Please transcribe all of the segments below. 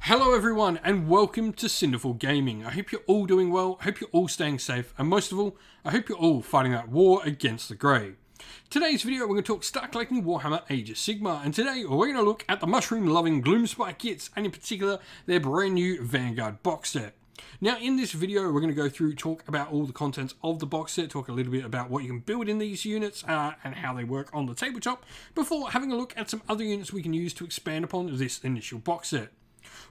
Hello everyone and welcome to Cinderful Gaming. I hope you're all doing well, I hope you're all staying safe, and most of all, I hope you're all fighting that war against the grey. Today's video we're going to talk start collecting Warhammer Age of Sigmar, and today we're going to look at the mushroom-loving Gloomspite Gitz, and in particular their brand new Vanguard box set. Now in this video we're going to go through, talk about all the contents of the box set, talk a little bit about what you can build in these units and how they work on the tabletop, before having a look at some other units we can use to expand upon this initial box set.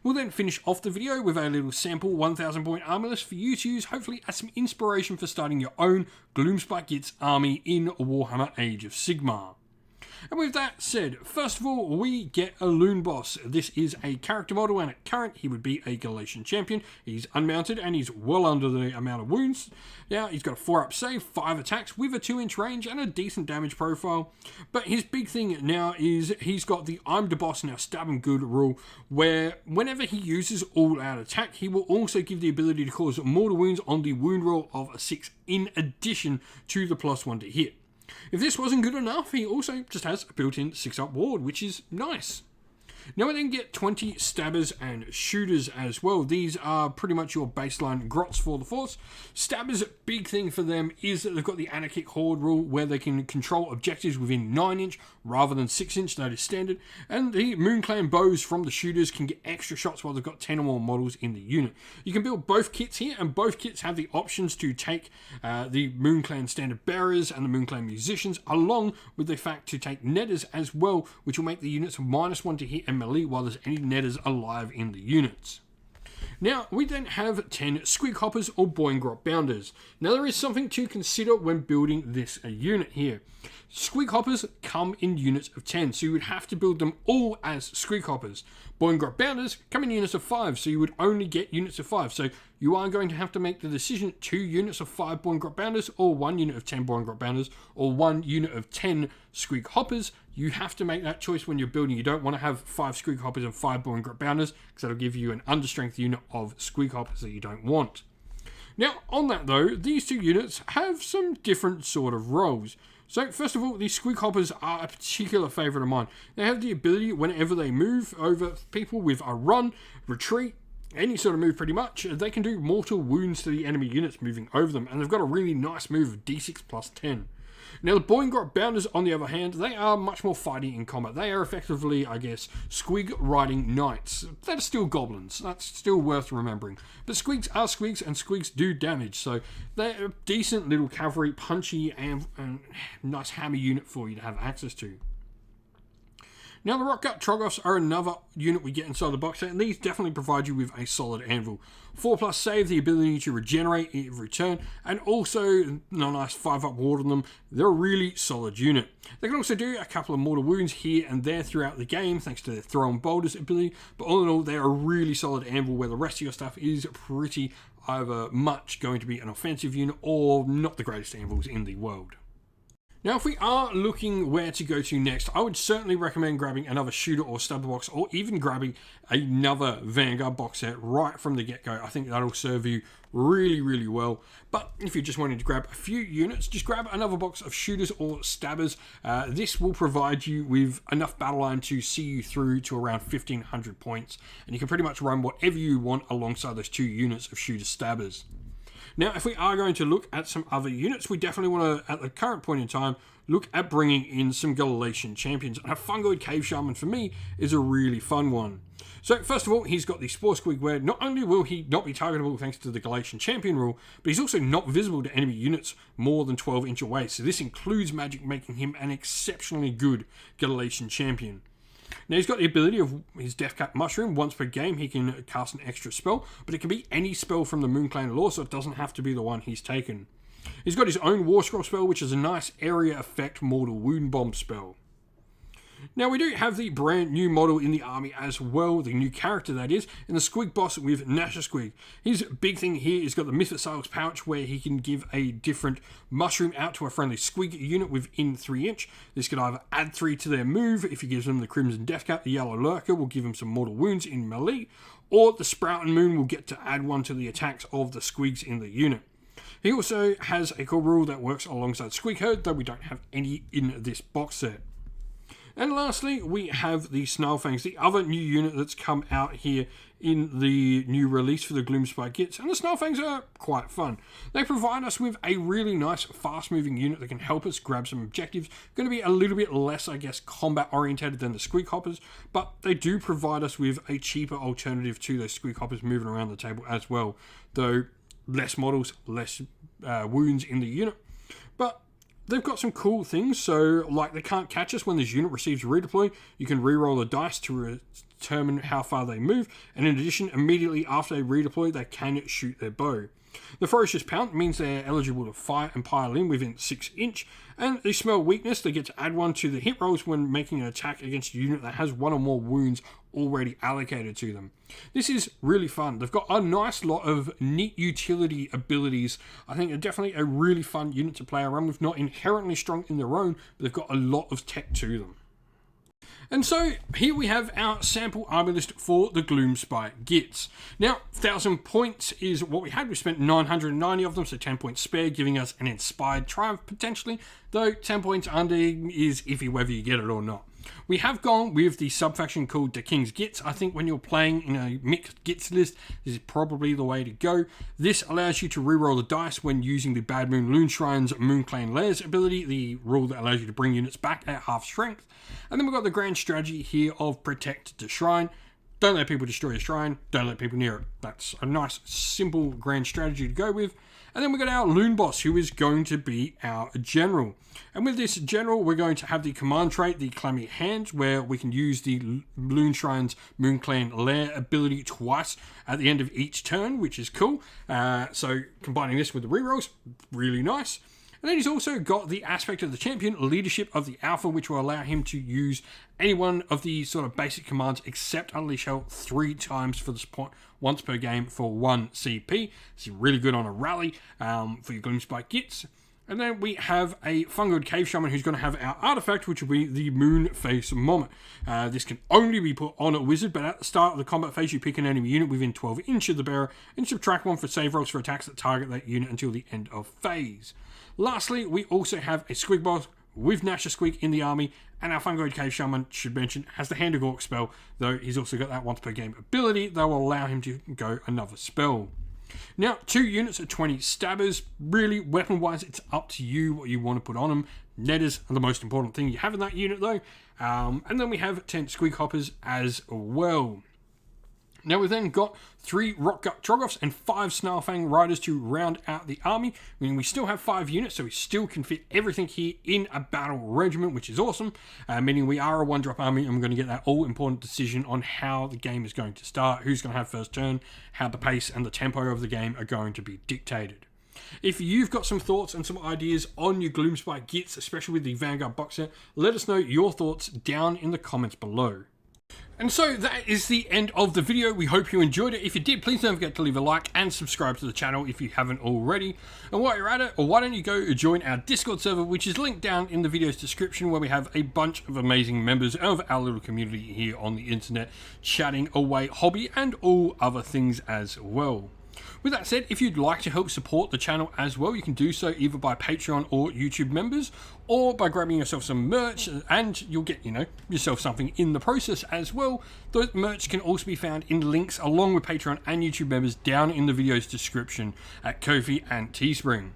We'll then finish off the video with a little sample 1000 point armor list for you to use, hopefully as some inspiration for starting your own Gloomspite Gitz army in Warhammer Age of Sigmar. And with that said, first of all, we get a Loonboss. This is a character model, and at current, he would be a Galatian champion. He's unmounted, and he's well under the amount of wounds. Now, he's got a 4-up save, 5 attacks, with a 2-inch range, and a decent damage profile. But his big thing now is he's got the I'm the boss, now stab and good rule, where whenever he uses all-out attack, he will also give the ability to cause mortal wounds on the wound roll of a 6, in addition to the +1 to hit. If this wasn't good enough, he also just has a built-in 6-up ward, which is nice. Now we then get 20 stabbers and shooters as well. These are pretty much your baseline grots for the force. Stabbers, big thing for them is that they've got the anarchic horde rule where they can control objectives within 9-inch rather than 6-inch, that is standard. And the Moon Clan bows from the shooters can get extra shots while they've got 10 or more models in the unit. You can build both kits here, and both kits have the options to take the Moon Clan standard bearers and the Moon Clan musicians, along with the fact to take netters as well, which will make the units -1 to hit and melee while there's any netters alive in the units. Now, we then have 10 Squig Hoppers or Boy and Grot Bounders. Now, there is something to consider when building this unit here. Squig Hoppers come in units of 10, so you would have to build them all as Squig Hoppers. Boy and Grot Bounders come in units of 5, so you would only get units of 5. So you are going to have to make the decision: 2 units of 5 Boy and Grot Bounders, or 1 unit of 10 Boy and Grot Bounders, or 1 unit of 10 Squig Hoppers. You have to make that choice when you're building. You don't want to have 5 Squig Hoppers and 5 Boy and Grot Bounders, because that'll give you an understrength unit of Squig Hoppers that you don't want. Now, on that though, these 2 units have some different sort of roles. So, first of all, these Squig Hoppers are a particular favourite of mine. They have the ability, whenever they move over people with a run, retreat, any sort of move pretty much, they can do mortal wounds to the enemy units moving over them, and they've got a really nice move of D6 plus 10. Now, the Boy and Grot Bounders, on the other hand, they are much more fighting in combat. They are effectively, I guess, Squig riding knights. That are still goblins. That's still worth remembering. But Squigs are Squigs, and Squigs do damage, so they're a decent little cavalry, punchy, and nice hammer unit for you to have access to. Now, the Rockgut Troggoths are another unit we get inside the box set, and these definitely provide you with a solid anvil. 4+ save, the ability to regenerate every turn, and also a nice 5-up ward on them. They're a really solid unit. They can also do a couple of mortal wounds here and there throughout the game, thanks to their throw and boulders ability, but all in all, they're a really solid anvil where the rest of your stuff is pretty either much going to be an offensive unit or not the greatest anvils in the world. Now, if we are looking where to go to next, I would certainly recommend grabbing another shooter or stabber box, or even grabbing another Vanguard box set right from the get-go. I think that'll serve you really, really well. But if you're just wanting to grab a few units, just grab another box of shooters or stabbers. This will provide you with enough battle line to see you through to around 1500 points, and you can pretty much run whatever you want alongside those 2 units of shooter stabbers. Now, if we are going to look at some other units, we definitely want to, at the current point in time, look at bringing in some Galatian champions. And a Fungoid Cave Shaman, for me, is a really fun one. So, first of all, he's got the Spore Squig, where not only will he not be targetable thanks to the Galatian champion rule, but he's also not visible to enemy units more than 12-inch away. So this includes magic, making him an exceptionally good Galatian champion. Now, he's got the ability of his Death Cap Mushroom. Once per game, he can cast an extra spell, but it can be any spell from the Moon Clan lore, so it doesn't have to be the one he's taken. He's got his own War Scroll spell, which is a nice area effect mortal wound bomb spell. Now, we do have the brand new model in the army as well, the new character that is, in the Squig Boss with Nasher Squig. His big thing here is got the Mythosales pouch, where he can give a different mushroom out to a friendly Squig unit within 3-inch. This could either add 3 to their move if he gives them the Crimson Death Cap. The Yellow Lurker will give him some mortal wounds in melee, or the Sprouting Moon will get to add 1 to the attacks of the Squigs in the unit. He also has a cool rule that works alongside Squig Herd, though we don't have any in this box set. And lastly, we have the Snarlfangs, the other new unit that's come out here in the new release for the Gloomspite Gitz. And the Snarlfangs are quite fun. They provide us with a really nice, fast-moving unit that can help us grab some objectives. Going to be a little bit less, I guess, combat-oriented than the Squig Hoppers, but they do provide us with a cheaper alternative to those Squig Hoppers moving around the table as well. Though, less models, less wounds in the unit. But they've got some cool things, so like they can't catch us when this unit receives a redeploy. You can re-roll the dice to determine how far they move, and in addition, immediately after they redeploy, they can shoot their bow. The Ferocious Pound means they're eligible to fire and pile in within 6 inch, and they smell weakness. They get to add 1 to the hit rolls when making an attack against a unit that has 1 or more wounds already allocated to them. This is really fun. They've got a nice lot of neat utility abilities. I think they're definitely a really fun unit to play around with, not inherently strong in their own, but they've got a lot of tech to them. And so, here we have our sample army list for the Gloomspite Gitz. Now, 1,000 points is what we had. We spent 990 of them, so 10 points spare, giving us an Inspired Triumph, potentially. Though, 10 points under is iffy whether you get it or not. We have gone with the sub-faction called the King's Gitz. I think when you're playing in a mixed Gitz list, this is probably the way to go. This allows you to reroll the dice when using the Bad Moon Loon Shrine's Moonclan Lairs ability, the rule that allows you to bring units back at half strength. And then we've got the grand strategy here of Protect the Shrine. Don't let people destroy a shrine, don't let people near it. That's a nice, simple grand strategy to go with. And then we've got our Loon Boss, who is going to be our General. And with this General, we're going to have the command trait, the Clammy Hands, where we can use the Loon Shrine's Moonclan Lair ability twice at the end of each turn, which is cool. So combining this with the rerolls, really nice. And then he's also got the aspect of the champion, Leadership of the Alpha, which will allow him to use any one of the sort of basic commands except Unleash Hell 3 times for this point, once per game for 1 CP. This is really good on a rally for your Gloomspite Gitz. And then we have a Fungoid Cave Shaman who's going to have our artifact, which will be the Moonface Moment. This can only be put on a wizard, but at the start of the combat phase, you pick an enemy unit within 12 inches of the bearer and subtract 1 for save rolls for attacks that target that unit until the end of phase. Lastly, we also have a Squig Boss with Nasher Squig in the army, and our Fungoid Cave Shaman, should mention, has the Hand of Gork spell, though he's also got that once per game ability that will allow him to go another spell. Now, 2 units of 20 stabbers. Really, weapon-wise, it's up to you what you want to put on them. Netters are the most important thing you have in that unit, though. And then we have 10 Squig Hoppers as well. Now we've then got 3 Rockgut Troggoths and 5 Snarlfang Riders to round out the army. I mean, we still have 5 units, so we still can fit everything here in a battle regiment, which is awesome. Meaning we are a 1-drop army, and we're going to get that all-important decision on how the game is going to start, who's going to have first turn, how the pace and the tempo of the game are going to be dictated. If you've got some thoughts and some ideas on your Gloomspite Gitz, especially with the Vanguard box set, let us know your thoughts down in the comments below. And so that is the end of the video. We hope you enjoyed it. If you did, please don't forget to leave a like and subscribe to the channel if you haven't already. And while you're at it, why don't you go join our Discord server, which is linked down in the video's description, where we have a bunch of amazing members of our little community here on the internet, chatting away hobby and all other things as well. With that said, if you'd like to help support the channel as well, you can do so either by Patreon or YouTube members, or by grabbing yourself some merch, and you'll get, yourself something in the process as well. Those merch can also be found in links along with Patreon and YouTube members down in the video's description at Ko-fi and Teespring.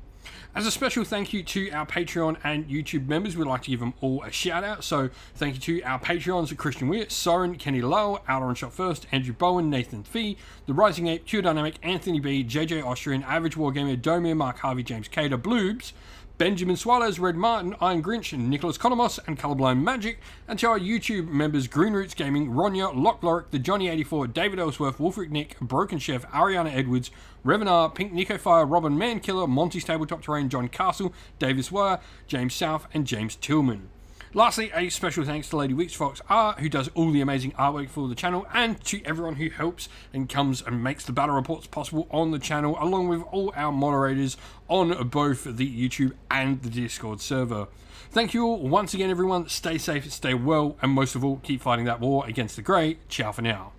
As a special thank you to our Patreon and YouTube members, we'd like to give them all a shout out. So thank you to our Patreons, Christian Weir, Soren, Kenny Lowe, Outer and Shot First, Andrew Bowen, Nathan Fee, The Rising Ape, Q Dynamic, Anthony B, JJ Austrian, Average Wargamer, Domir, Mark Harvey, James Cater, Bloobs, Benjamin Swallows, Red Martin, Iron Grinch, Nicholas Conomos, and Colorblind Magic, and to our YouTube members Green Roots Gaming, Ronya, Lock Lorick, The Johnny84, David Ellsworth, Wolfric Nick, Broken Chef, Ariana Edwards, Revenar, Pink Nico Fire, Robin Mankiller, Monty's Tabletop Terrain, John Castle, Davis Wire, James South, and James Tillman. Lastly, a special thanks to Lady Weeks Fox Art, who does all the amazing artwork for the channel, and to everyone who helps and comes and makes the battle reports possible on the channel, along with all our moderators on both the YouTube and the Discord server. Thank you all once again, everyone. Stay safe, stay well, and most of all, keep fighting that war against the grey. Ciao for now.